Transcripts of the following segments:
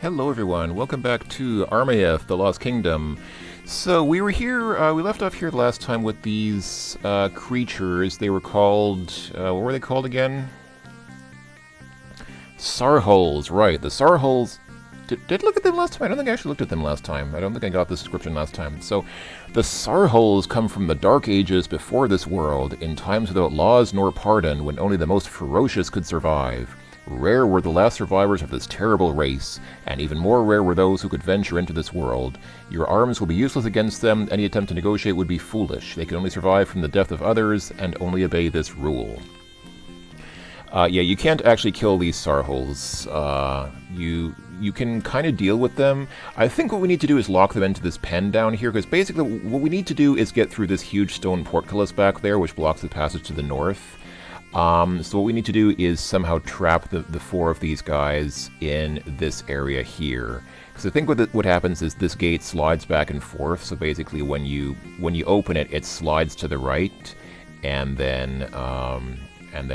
Hello everyone, welcome back to Armaeth, the Lost Kingdom. So we were here, we left off here the last time with these creatures. They were called, what were they called again? Sarhuls, right. The sarhuls, did I look at them last time? I don't think I actually looked at them last time. I don't think I got this description last time. So, the sarhuls come from the dark ages before this world, in times without laws nor pardon, when only the most ferocious could survive. Rare were the last survivors of this terrible race, and even more rare were those who could venture into this world. Your arms will be useless against them. Any attempt to negotiate would be foolish. They can only survive from the death of others, and only obey this rule. Yeah, you can't actually kill these sarhuls. You can kind of deal with them. I think what we need to do is lock them into this pen down here, because basically what we need to do is get through this huge stone portcullis back there, which blocks the passage to the north. So what we need to do is somehow trap the four of these guys in this area here. Because I think what happens is this gate slides back and forth. So basically, when you open it, it slides to the right, and then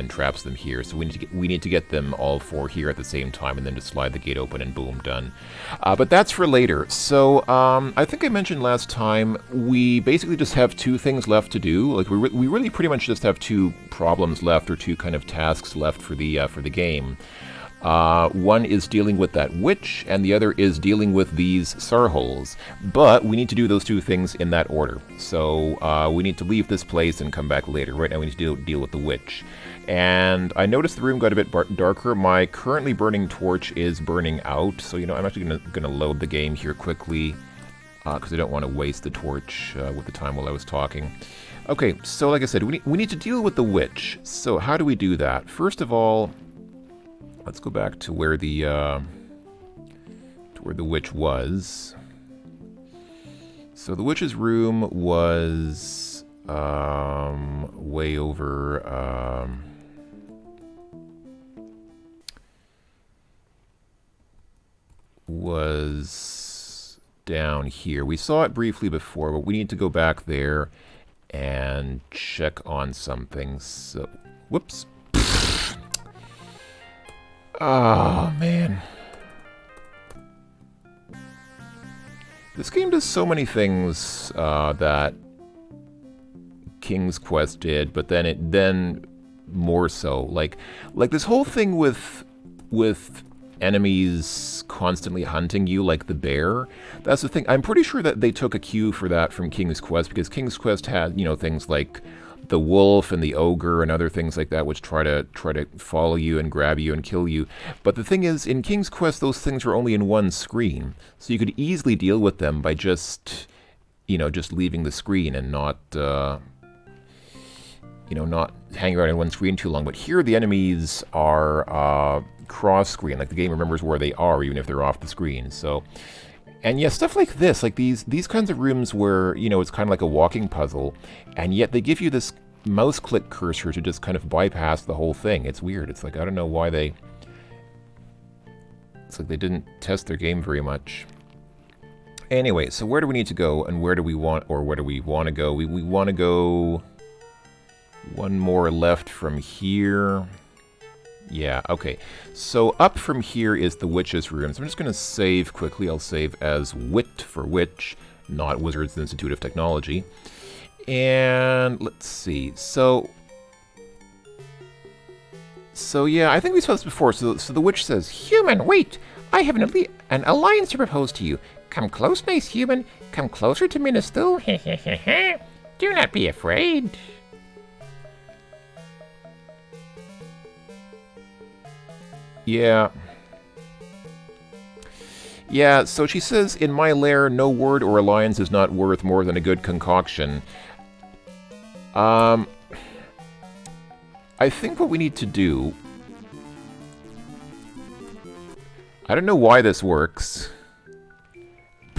traps them here. So we need to get them all four here at the same time, and then just slide the gate open, and boom, done. But that's for later. So I think I mentioned last time we basically just have two things left to do. Like we really pretty much just have two problems left, or two kind of tasks left for the game. One is dealing with that witch, and the other is dealing with these sarhuls. But we need to do those two things in that order. So we need to leave this place and come back later. Right now we need to deal with the witch. And I noticed the room got a bit darker. My currently burning torch is burning out. So, you know, I'm actually gonna load the game here quickly, because I don't want to waste the torch with the time while I was talking. Okay, so like I said, we need to deal with the witch. So how do we do that? First of all, let's go back to where the witch was. So the witch's room was way over. Was down here. We saw it briefly before, but we need to go back there and check on something. So, whoops. Oh, man. This game does so many things that King's Quest did, but then more so. Like this whole thing with enemies constantly hunting you, like the bear. That's the thing. I'm pretty sure that they took a cue for that from King's Quest, because King's Quest had, you know, things like the wolf and the ogre and other things like that, which try to follow you and grab you and kill you. But the thing is, in King's Quest, those things were only in one screen, so you could easily deal with them by just, you know, just leaving the screen and not, you know, not hanging around in one screen too long. But here, the enemies are cross screen, like the game remembers where they are, even if they're off the screen. So. And yeah, stuff like this, like these kinds of rooms where, you know, it's kind of like a walking puzzle, and yet they give you this mouse click cursor to just kind of bypass the whole thing. It's weird. It's like, I don't know why it's like they didn't test their game very much. Anyway, so where do we need to go, and where do we want to go? We want to go one more left from here. Yeah, okay. So up from here is the witch's room. So I'm just going to save quickly. I'll save as Wit for Witch, not Wizards Institute of Technology. And let's see. So yeah, I think we saw this before. So the witch says, "Human, wait! I have an alliance to propose to you. Come close, nice human. Come closer to Ministel. Do not be afraid." Yeah. Yeah, so she says, "In my lair, no word or alliance is not worth more than a good concoction." I think what we need to do... I don't know why this works,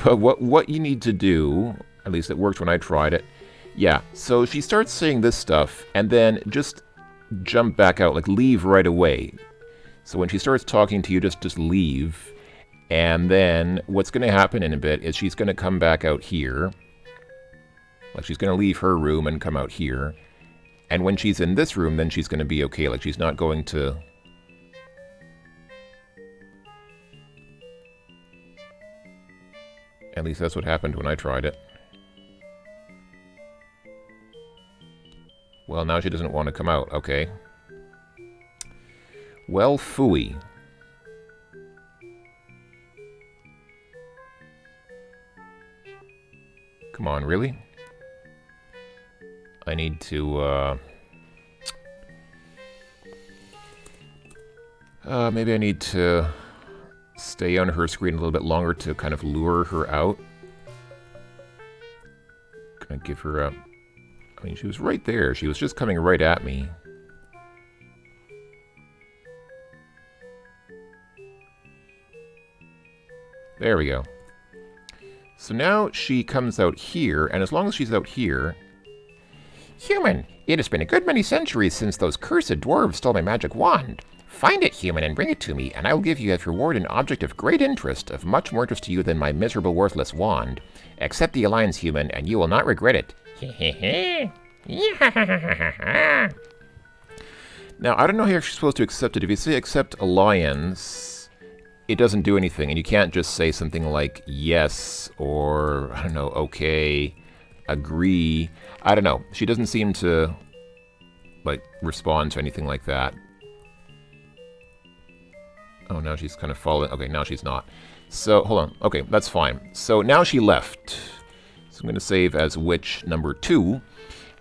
but what you need to do, at least it worked when I tried it. Yeah, so she starts saying this stuff, and then just jump back out, like leave right away. So when she starts talking to you, just leave. And then what's going to happen in a bit is she's going to come back out here. Like, she's going to leave her room and come out here. And when she's in this room, then she's going to be okay. Like, she's not going to At least that's what happened when I tried it. Well, now she doesn't want to come out. Okay. Well, phooey. Come on, really? I need to, maybe I need to stay on her screen a little bit longer to kind of lure her out. Can I give her a... I mean, she was right there. She was just coming right at me. There we go. So now she comes out here, and as long as she's out here... Human, it has been a good many centuries since those cursed dwarves stole my magic wand. Find it, human, and bring it to me, and I will give you as reward an object of great interest, of much more interest to you than my miserable, worthless wand. Accept the alliance, human, and you will not regret it. Now, I don't know how you're supposed to accept it. If you say accept alliance, it doesn't do anything, and you can't just say something like yes, or, I don't know, okay, agree. I don't know. She doesn't seem to, like, respond to anything like that. Oh, now she's kind of fallen. Okay, now she's not. So, hold on. Okay, that's fine. So now she left. So I'm going to save as witch number 2.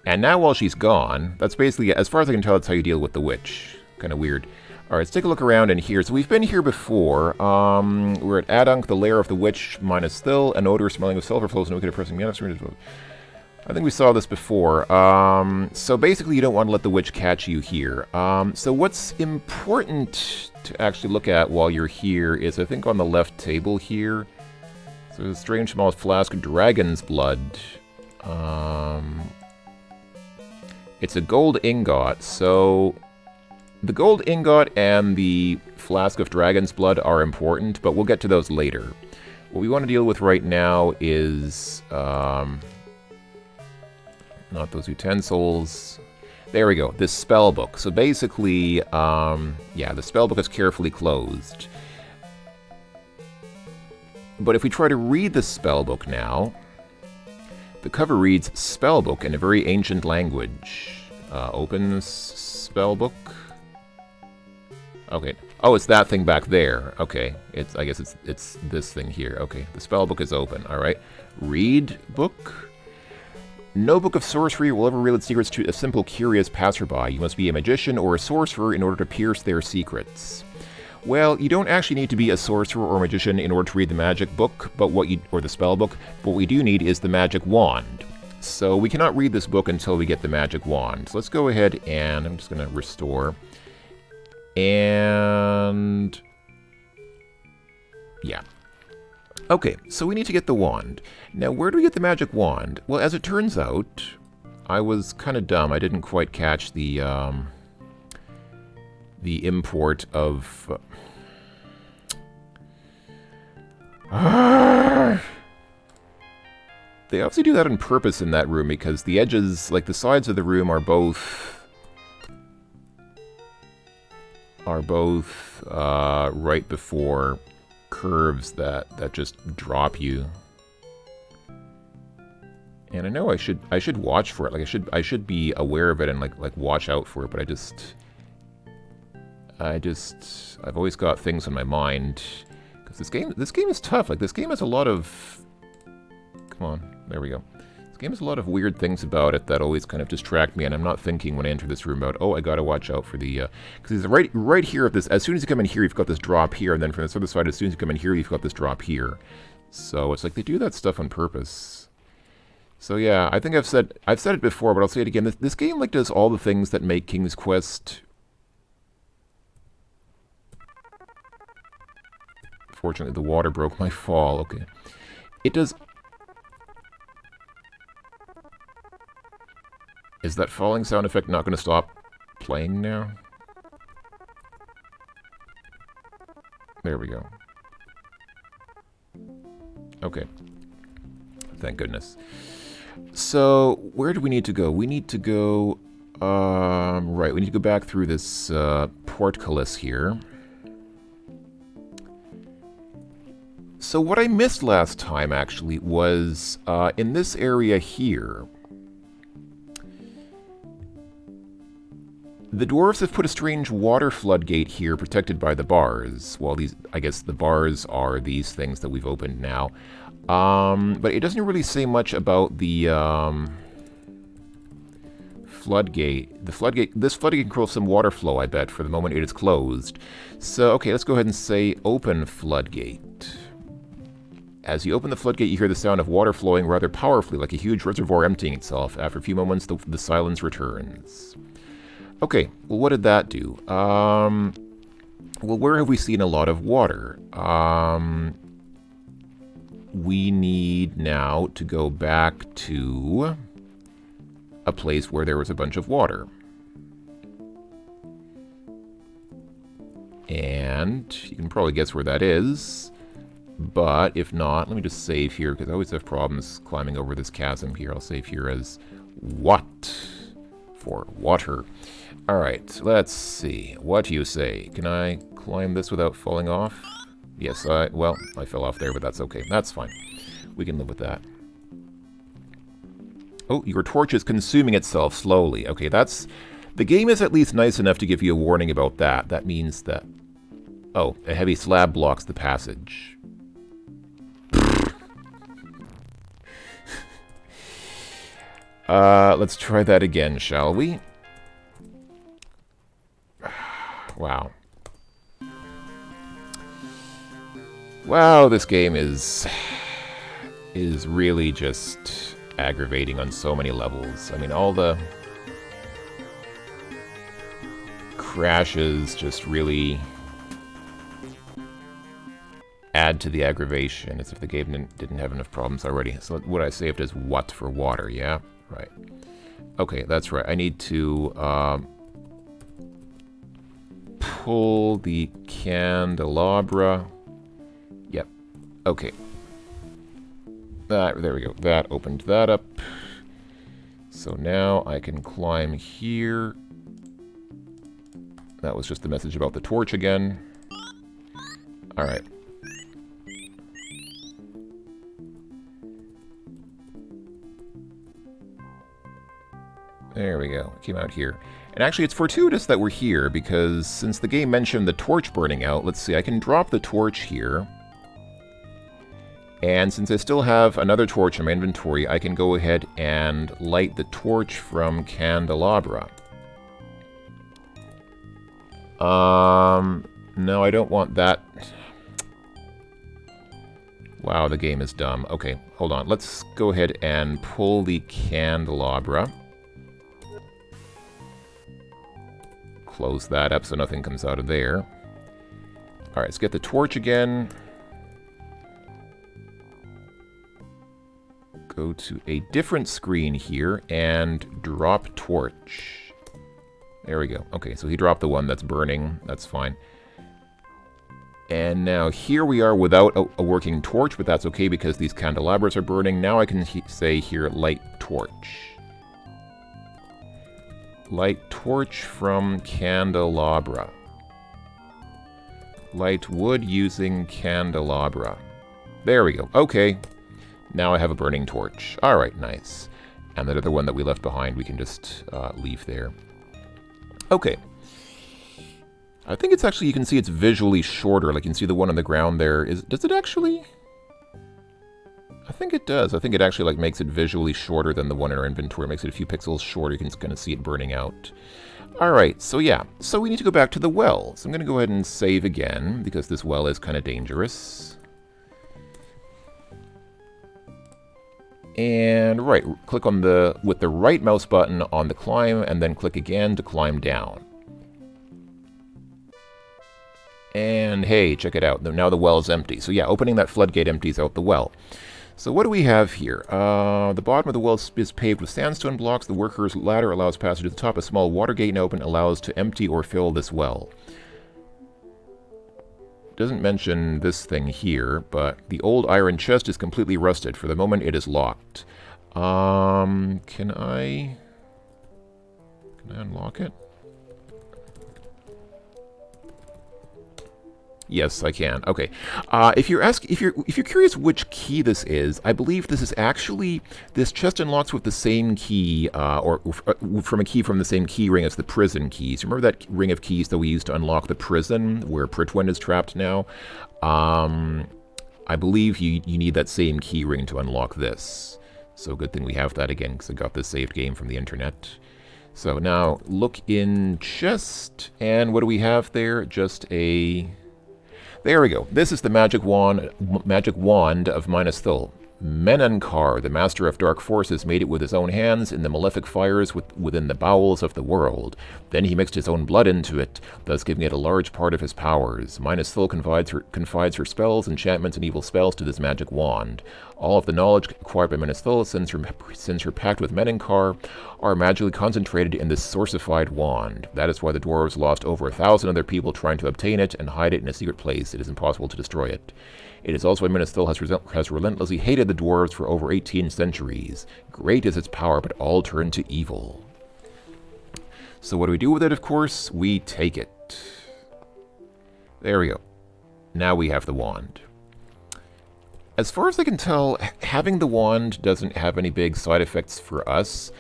And now while she's gone, that's basically, as far as I can tell, that's how you deal with the witch. Kind of weird. Alright, let's take a look around in here. So we've been here before. We're at Adunk, the lair of the witch, minus still. An odor smelling of sulfur flows in a wicked oppressing monastery. I think we saw this before. So basically you don't want to let the witch catch you here. So what's important to actually look at while you're here is, I think on the left table here, so there's a strange small flask of dragon's blood. It's a gold ingot, so the gold ingot and the flask of dragon's blood are important, but we'll get to those later. What we want to deal with right now is, not those utensils. There we go, this spell book. So basically, yeah, the spell book is carefully closed. But if we try to read the spell book now, the cover reads spellbook in a very ancient language. Open spell book. Okay. Oh, it's that thing back there. Okay. I guess it's this thing here. Okay. The spell book is open. All right. Read book. No book of sorcery will ever reveal its secrets to a simple, curious passerby. You must be a magician or a sorcerer in order to pierce their secrets. Well, you don't actually need to be a sorcerer or magician in order to read the magic book, or the spell book. But what we do need is the magic wand. So we cannot read this book until we get the magic wand. So let's go ahead and I'm just going to restore. And yeah. Okay, so we need to get the wand. Now, where do we get the magic wand? Well, as it turns out, I was kind of dumb. I didn't quite catch the import of... They obviously do that on purpose in that room, because the edges, like the sides of the room, are both right before curves that just drop you. And I know I should watch for it. Like I should be aware of it and like watch out for it, but I've always got things in my mind, because this game is tough. Like this game has a lot of, come on, there we go. This game has a lot of weird things about it that always kind of distract me, and I'm not thinking when I enter this room about, oh, I gotta watch out for the, because it's right here. As soon as you come in here, you've got this drop here, and then from this other side, as soon as you come in here, you've got this drop here. So it's like they do that stuff on purpose. So yeah, I think I've said it before, but I'll say it again. This game like does all the things that make King's Quest. Fortunately, the water broke my fall. Okay, it does. Is that falling sound effect not going to stop playing now? There we go. Okay. Thank goodness. So, where do we need to go? We need to go... right, we need to go back through this portcullis here. So what I missed last time, actually, was in this area here. The dwarves have put a strange water floodgate here, protected by the bars. Well, these, I guess the bars are these things that we've opened now. But it doesn't really say much about the floodgate. This floodgate controls some water flow, I bet, for the moment it is closed. So, okay, let's go ahead and say open floodgate. As you open the floodgate, you hear the sound of water flowing rather powerfully, like a huge reservoir emptying itself. After a few moments, the silence returns. Okay, well, what did that do? Well, where have we seen a lot of water? We need now to go back to a place where there was a bunch of water. And you can probably guess where that is. But if not, let me just save here, because I always have problems climbing over this chasm here. I'll save here as what for water. Alright, let's see. What do you say? Can I climb this without falling off? Yes, well, I fell off there, but that's okay. That's fine. We can live with that. Oh, your torch is consuming itself slowly. Okay, that's... The game is at least nice enough to give you a warning about that. That means that... Oh, a heavy slab blocks the passage. Let's try that again, shall we? Wow. Wow, this game is really just aggravating on so many levels. I mean, all the crashes just really add to the aggravation, as if the game didn't have enough problems already. So what I saved is what for water, yeah? Right. Okay, that's right. I need to pull the candelabra. Yep. Okay. There we go. That opened that up. So now I can climb here. That was just the message about the torch again. Alright. There we go. Came out here. And actually, it's fortuitous that we're here, because since the game mentioned the torch burning out, let's see, I can drop the torch here. And since I still have another torch in my inventory, I can go ahead and light the torch from candelabra. No, I don't want that. Wow, the game is dumb. Okay, hold on. Let's go ahead and pull the candelabra. Close that up so nothing comes out of there. Alright, let's get the torch again. Go to a different screen here and drop torch. There we go. Okay, so he dropped the one that's burning. That's fine. And now here we are without a working torch, but that's okay because these candelabras are burning. Now I can say here, light torch. Light torch from candelabra. Light wood using candelabra. There we go. Okay. Now I have a burning torch. Alright, nice. And that other one that we left behind, we can just leave there. Okay. I think it's actually, you can see it's visually shorter. Like you can see the one on the ground there. Does it actually? I think it does. I think it actually like makes it visually shorter than the one in our inventory. It makes it a few pixels shorter. You can kind of see it burning out. Alright, so yeah. So we need to go back to the well. So I'm going to go ahead and save again, because this well is kind of dangerous. And right, click on with the right mouse button on the climb, and then click again to climb down. And hey, check it out. Now the well is empty. So yeah, opening that floodgate empties out the well. So what do we have here? The bottom of the well is paved with sandstone blocks. The worker's ladder allows passage to the top. A small water gate open allows to empty or fill this well. Doesn't mention this thing here, but the old iron chest is completely rusted. For the moment, it is locked. Can I unlock it? Yes, I can. Okay. If you're curious which key this is, I believe this is actually this chest unlocks with the same key, or from a key from the same key ring as the prison keys. Remember that ring of keys that we used to unlock the prison where Pritwin is trapped now? I believe you need that same key ring to unlock this. So good thing we have that again, because I got this saved game from the internet. So now look in chest, and what do we have there? Just a... There we go. This is the magic wand of Minas Thul. Menankar, the master of dark forces, made it with his own hands in the malefic fires within the bowels of the world. Then he mixed his own blood into it, thus giving it a large part of his powers. Minas Thul confides her spells, enchantments, and evil spells to this magic wand. All of the knowledge acquired by Minas Thul since her pact with Menankar are magically concentrated in this sourcified wand. That is why the dwarves lost over 1,000 of their people trying to obtain it and hide it in a secret place. It is impossible to destroy it. It is also why Minas Thul has relentlessly hated the dwarves for over 18 centuries. Great is its power, but all turn to evil. So what do we do with it, of course? We take it. There we go. Now we have the wand. As far as I can tell, having the wand doesn't have any big side effects for us,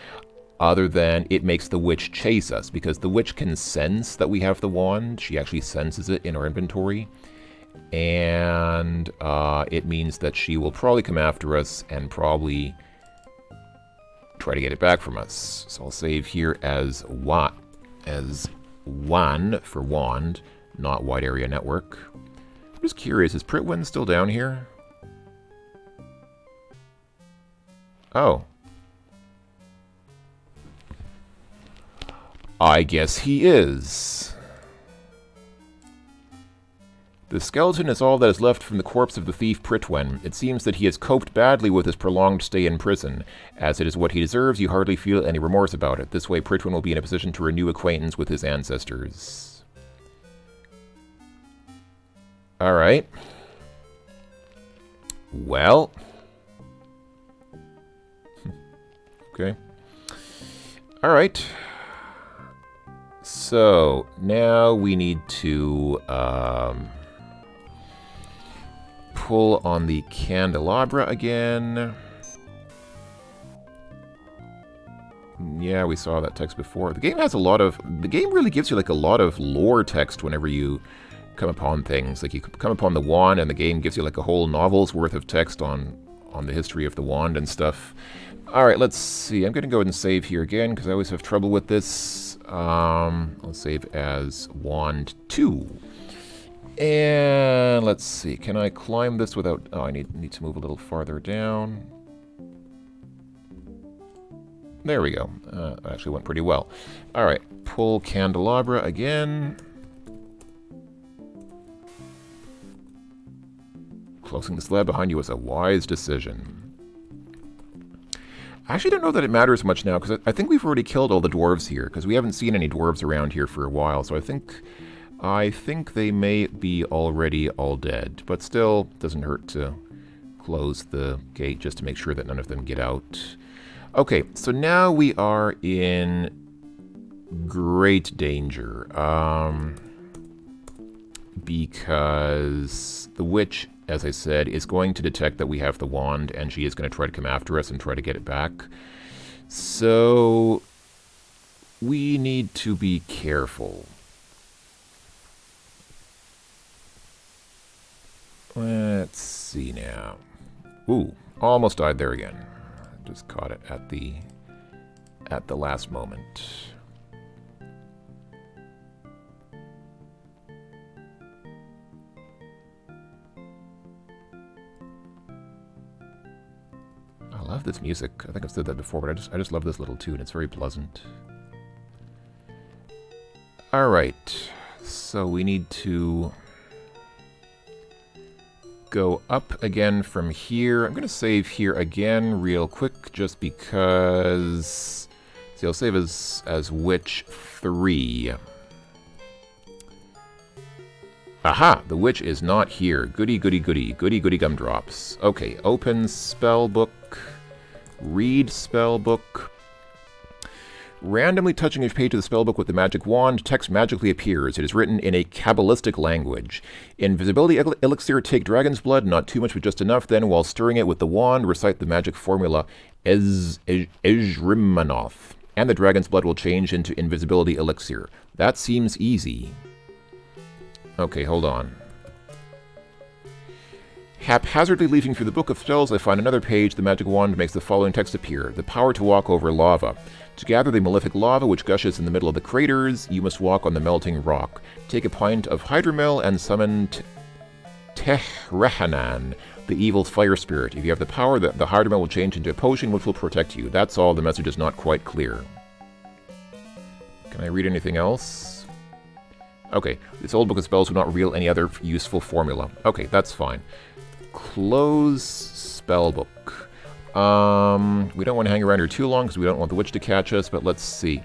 other than it makes the witch chase us, because the witch can sense that we have the wand. She actually senses it in our inventory. And it means that she will probably come after us and probably try to get it back from us. So I'll save here as Wan for wand, not wide area network. I'm just curious, is Pritwin still down here? Oh. I guess he is. The skeleton is all that is left from the corpse of the thief Pritwin. It seems that he has coped badly with his prolonged stay in prison. As it is what he deserves, you hardly feel any remorse about it. This way, Pritwin will be in a position to renew acquaintance with his ancestors. Alright. Well. Okay. Alright. So, now we need to, pull on the candelabra again. Yeah, we saw that text before. The game really gives you like a lot of lore text whenever you come upon things. Like you come upon the wand and the game gives you like a whole novel's worth of text on the history of the wand and stuff. Alright, let's see. I'm going to go ahead and save here again because I always have trouble with this. I'll save as wand 2. And let's see, can I climb this without... Oh, I need to move a little farther down. There we go. Actually went pretty well. Alright, pull candelabra again. Closing the slab behind you was a wise decision. I actually don't know that it matters much now, because I think we've already killed all the dwarves here, because we haven't seen any dwarves around here for a while, so I think they may be already all dead, but still doesn't hurt to close the gate just to make sure that none of them get out. Okay, so now we are in great danger, because the witch, as I said, is going to detect that we have the wand, and she is going to try to come after us and try to get it back. So we need to be careful. Let's see now. Ooh, almost died there again. Just caught it at the last moment. I love this music. I think I've said that before, but I just love this little tune. It's very pleasant. All right. So we need to go up again from here. I'm going to save here again real quick just because... See, I'll save as Witch 3. Aha! The witch is not here. Goody, goody, goody. Goody, goody gumdrops. Okay, open spellbook. Read spellbook. Randomly touching a page of the spellbook with the magic wand, text magically appears. It is written in a Kabbalistic language. Invisibility elixir, take dragon's blood, not too much but just enough. Then, while stirring it with the wand, recite the magic formula Ezrimanoth, and the dragon's blood will change into invisibility elixir. That seems easy. Okay, hold on. Haphazardly leafing through the book of spells, I find another page. The magic wand makes the following text appear. The power to walk over lava. To gather the malefic lava which gushes in the middle of the craters, you must walk on the melting rock. Take a pint of hydromel and summon Tehrehanan, the evil fire spirit. If you have the power, the hydromel will change into a potion which will protect you. That's all. The message is not quite clear. Can I read anything else? Okay, this old book of spells will not reveal any other useful formula. Okay, that's fine. Close spellbook. We don't want to hang around here too long because we don't want the witch to catch us, but let's see.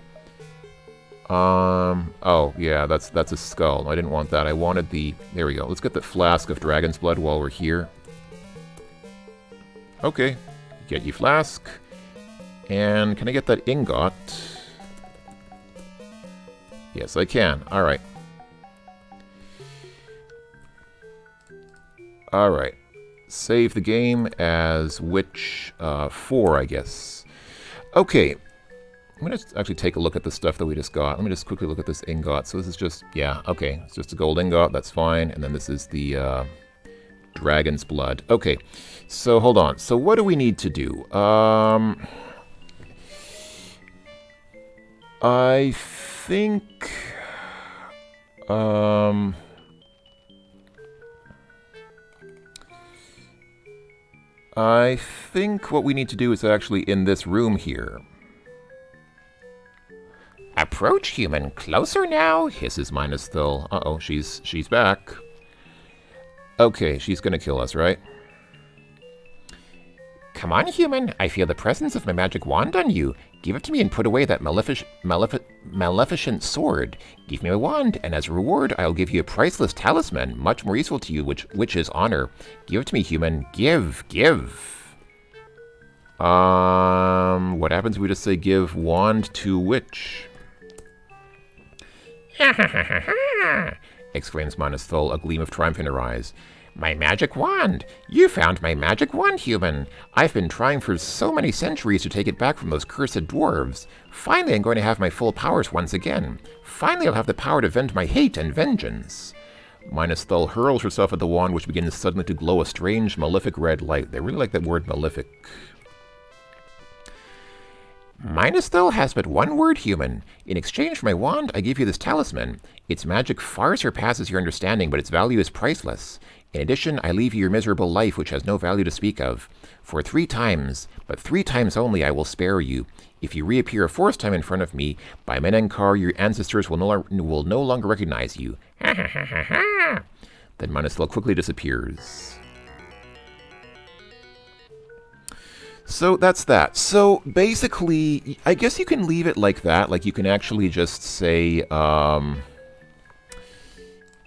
Oh, yeah, that's a skull. I didn't want that. I wanted the... There we go. Let's get the flask of dragon's blood while we're here. Okay. Get ye flask. And can I get that ingot? Yes, I can. Alright. Alright. Save the game as Witch 4, I guess. Okay. I'm going to actually take a look at the stuff that we just got. Let me just quickly look at this ingot. So this is just, yeah, okay. It's just a gold ingot. That's fine. And then this is the dragon's blood. Okay. So hold on. So what do we need to do? I think... I think what we need to do is actually in this room here. Approach, human. Closer now, hisses Minusthil. Uh-oh, she's back. Okay, she's gonna kill us, right? Come on, human. I feel the presence of my magic wand on you. Give it to me and put away that maleficent sword. Give me my wand, and as a reward, I'll give you a priceless talisman, much more useful to you, which is honor. Give it to me, human. Give. What happens if we just say give wand to witch? Ha ha ha ha ha! Exclaims Minusthil, a gleam of triumph in her eyes. My magic wand! You found my magic wand, human! I've been trying for so many centuries to take it back from those cursed dwarves. Finally, I'm going to have my full powers once again. Finally, I'll have the power to vent my hate and vengeance. Minusthil hurls herself at the wand, which begins suddenly to glow a strange, malefic red light. They really like that word, malefic. Minusthil has but one word, human. In exchange for my wand, I give you this talisman. Its magic far surpasses your understanding, but its value is priceless. In addition, I leave you your miserable life, which has no value to speak of. For 3 times, but 3 times only, I will spare you. If you reappear a 4th time in front of me, by Menenkar, your ancestors will no longer recognize you. Ha ha ha ha ha! Then Minusthil quickly disappears. So that's that. So basically, I guess you can leave it like that. Like you can actually just say,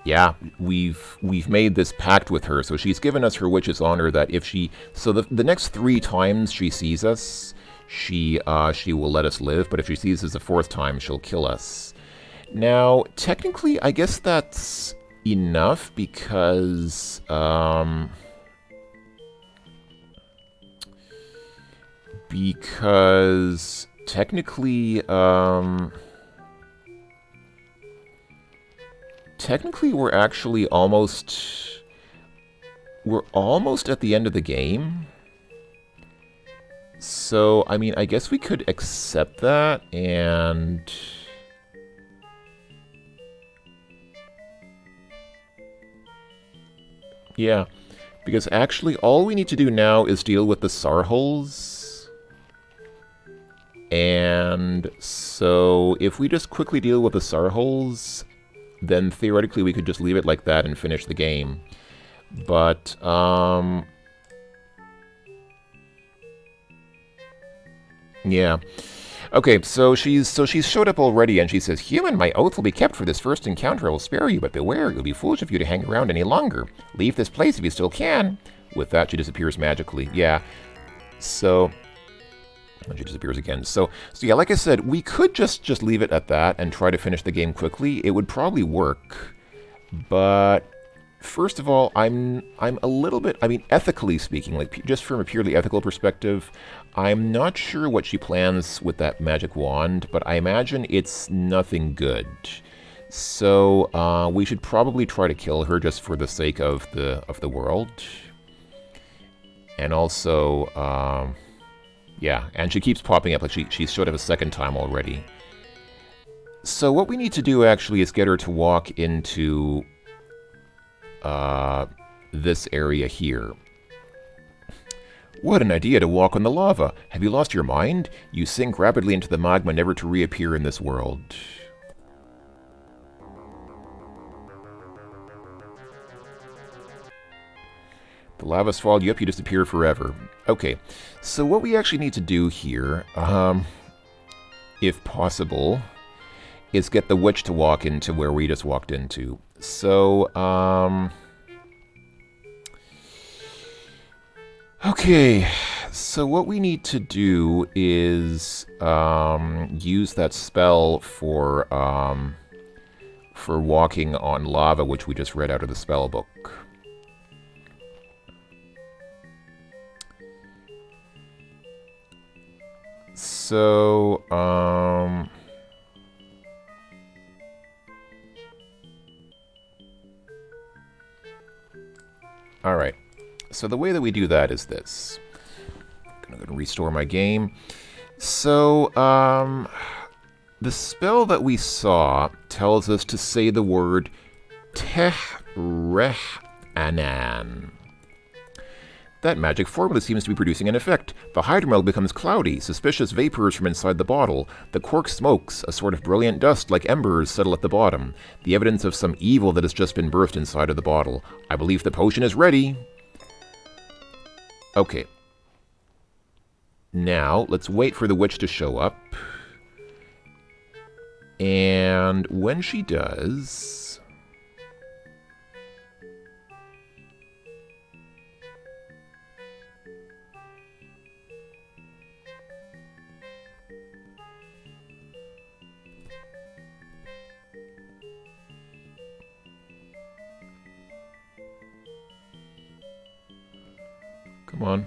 yeah, we've made this pact with her. So she's given us her witch's honor that if she, so the next 3 times she sees us, she will let us live. But if she sees us a 4th time, she'll kill us. Now, technically, I guess that's enough because, technically, we're actually almost at the end of the game. So, I mean, I guess we could accept that and... Yeah, because actually all we need to do now is deal with the sarhuls. And so if we just quickly deal with the sarhuls, then theoretically we could just leave it like that and finish the game. But, yeah. Okay, so she's showed up already, and she says, Human, my oath will be kept for this first encounter. I will spare you, but beware, it will be foolish of you to hang around any longer. Leave this place if you still can. With that, she disappears magically. Yeah. So... And she disappears again. So yeah, like I said, we could just leave it at that and try to finish the game quickly. It would probably work. But first of all, I'm a little bit, I mean, ethically speaking, like just from a purely ethical perspective, I'm not sure what she plans with that magic wand, but I imagine it's nothing good. So we should probably try to kill her just for the sake of the world. And also, yeah, and she keeps popping up, like she showed up a second time already. So what we need to do actually is get her to walk into this area here. What an idea to walk on the lava. Have you lost your mind? You sink rapidly into the magma, never to reappear in this world. The lava swallowed you up, you disappear forever. Okay, so what we actually need to do here, if possible, is get the witch to walk into where we just walked into. So, okay, so what we need to do is use that spell for walking on lava, which we just read out of the spell book. So, alright, so the way that we do that is this. I'm going to restore my game. So, the spell that we saw tells us to say the word Tehrehanan. That magic formula seems to be producing an effect. The hydromel becomes cloudy, suspicious vapors from inside the bottle. The cork smokes, a sort of brilliant dust like embers settle at the bottom. The evidence of some evil that has just been birthed inside of the bottle. I believe the potion is ready. Okay. Now, let's wait for the witch to show up. And when she does... Come on.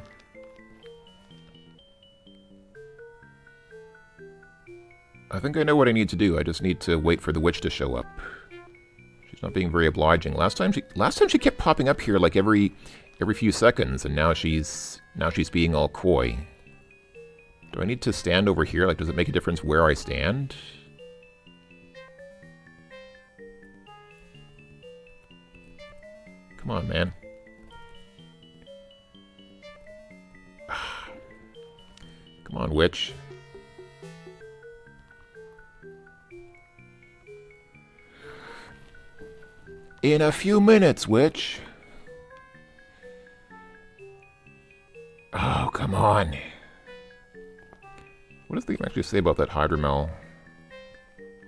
I think I know what I need to do. I just need to wait for the witch to show up. She's not being very obliging. Last time she kept popping up here like every few seconds, and now she's being all coy. Do I need to stand over here? Like, does it make a difference where I stand? Come on, man. Come on, witch. In a few minutes, witch. Oh, come on. What does the game actually say about that hydromel?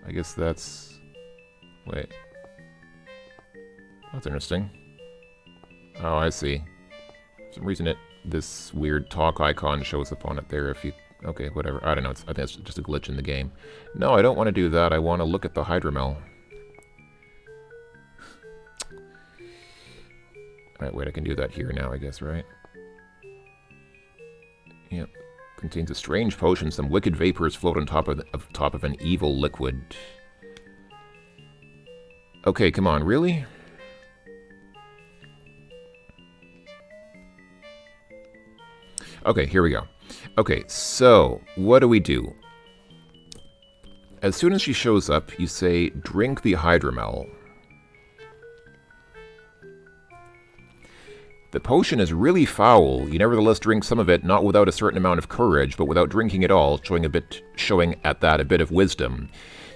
I guess that's... Wait. That's interesting. Oh, I see. For some reason this weird talk icon shows up on it there if you... Okay, whatever. I don't know. I think it's just a glitch in the game. No, I don't want to do that. I want to look at the hydromel. Alright, wait, I can do that here now, I guess, right? Yep. Contains a strange potion. Some wicked vapors float on top of an evil liquid. Okay, come on, really? Okay, here we go. Okay, so, what do we do? As soon as she shows up, you say, drink the hydromel. The potion is really foul. You nevertheless drink some of it, not without a certain amount of courage, but without drinking it all, showing at that a bit of wisdom.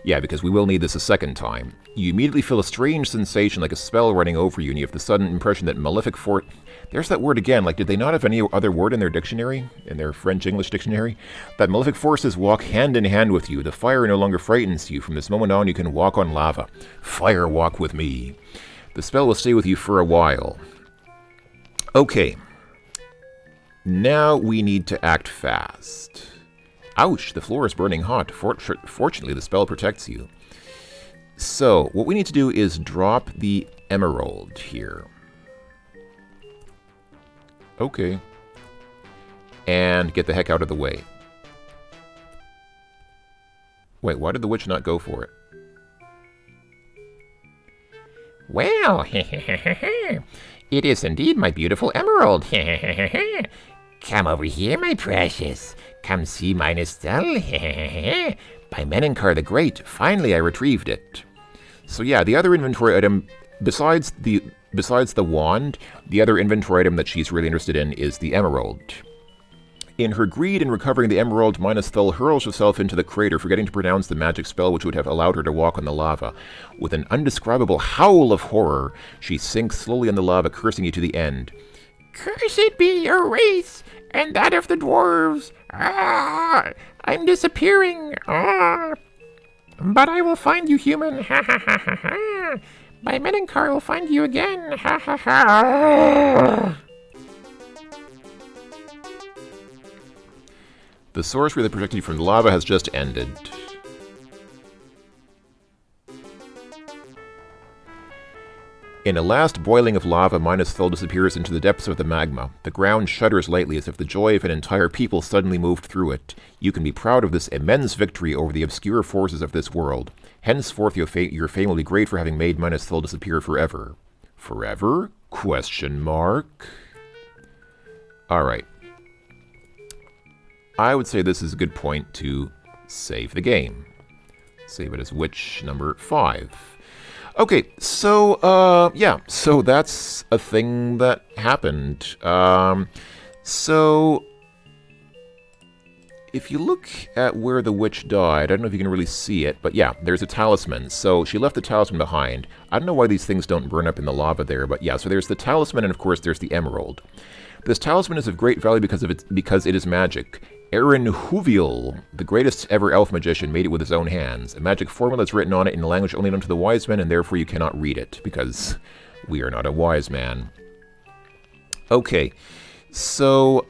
Yeah, because we will need this a second time. You immediately feel a strange sensation like a spell running over you, and you have the sudden impression that malefic force... There's that word again, like did they not have any other word in their dictionary? In their French-English dictionary? That malefic forces walk hand in hand with you. The fire no longer frightens you. From this moment on, you can walk on lava. Fire walk with me. The spell will stay with you for a while. Okay. Now we need to act fast. Ouch, the floor is burning hot. Fortunately, the spell protects you. So, what we need to do is drop the emerald here. Okay. And get the heck out of the way. Wait, why did the witch not go for it? Well, it is indeed my beautiful emerald. Come over here, my precious. Come see my Estelle. By Menankar the Great, finally I retrieved it. So yeah, the other inventory item, besides the wand, the other inventory item that she's really interested in is the emerald. In her greed in recovering the emerald, Minasthel hurls herself into the crater, forgetting to pronounce the magic spell which would have allowed her to walk on the lava. With an undescribable howl of horror, she sinks slowly in the lava, cursing you to the end. Cursed be your race, and that of the dwarves. Ah, I'm disappearing. Ah. But I will find you, human. Ha ha ha ha ha. By Menankar will find you again. Ha ha ha. The sorcery that protected you from the lava has just ended. In a last boiling of lava, Minasthel disappears into the depths of the magma. The ground shudders lightly as if the joy of an entire people suddenly moved through it. You can be proud of this immense victory over the obscure forces of this world. Henceforth, your fame will be great for having made Minasthel disappear forever. Forever? Question mark. Alright. I would say this is a good point to save the game. Save it as witch number 5. Okay, so, yeah, so that's a thing that happened. So, if you look at where the witch died, I don't know if you can really see it, but yeah, there's a talisman. So she left the talisman behind. I don't know why these things don't burn up in the lava there, but yeah, so there's the talisman, and of course there's the emerald. This talisman is of great value because it is magic. Aaron Huviel, the greatest ever elf magician, made it with his own hands. A magic formula is written on it in a language only known to the wise men, and therefore you cannot read it, because we are not a wise man. Okay, so,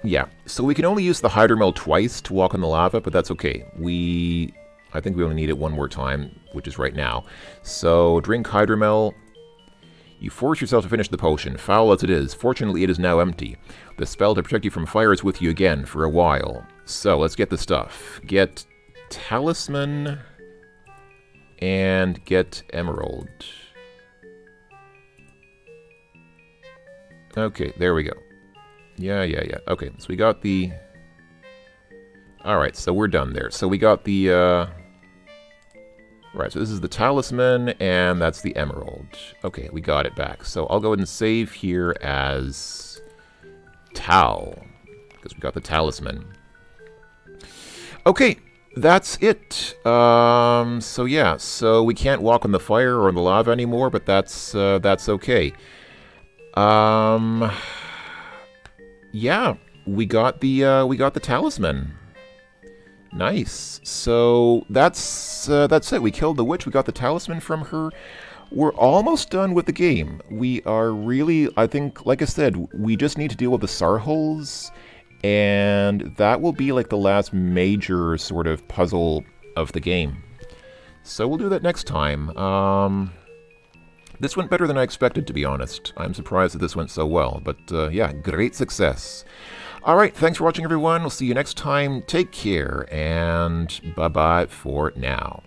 yeah, so we can only use the hydromel twice to walk on the lava, but that's okay. I think we only need it one more time, which is right now. So, drink hydromel. You force yourself to finish the potion, foul as it is. Fortunately, it is now empty. The spell to protect you from fire is with you again for a while. So, let's get the stuff. Get talisman and get emerald. Okay, there we go. Yeah. Okay, so we got the... Alright, so we're done there. So we got the, Right, so this is the talisman, and that's the emerald. Okay, we got it back. So I'll go ahead and save here as Tal, because we got the talisman. Okay, that's it. So yeah, so we can't walk on the fire or on the lava anymore, but that's okay. Yeah, we got the talisman. Nice. So that's it. We killed the witch. We got the talisman from her. We're almost done with the game. We are really, I think, like I said, we just need to deal with the sarhuls, and that will be like the last major sort of puzzle of the game. So we'll do that next time. This went better than I expected, to be honest. I'm surprised that this went so well, but yeah, great success. Alright, thanks for watching, everyone. We'll see you next time. Take care, and bye-bye for now.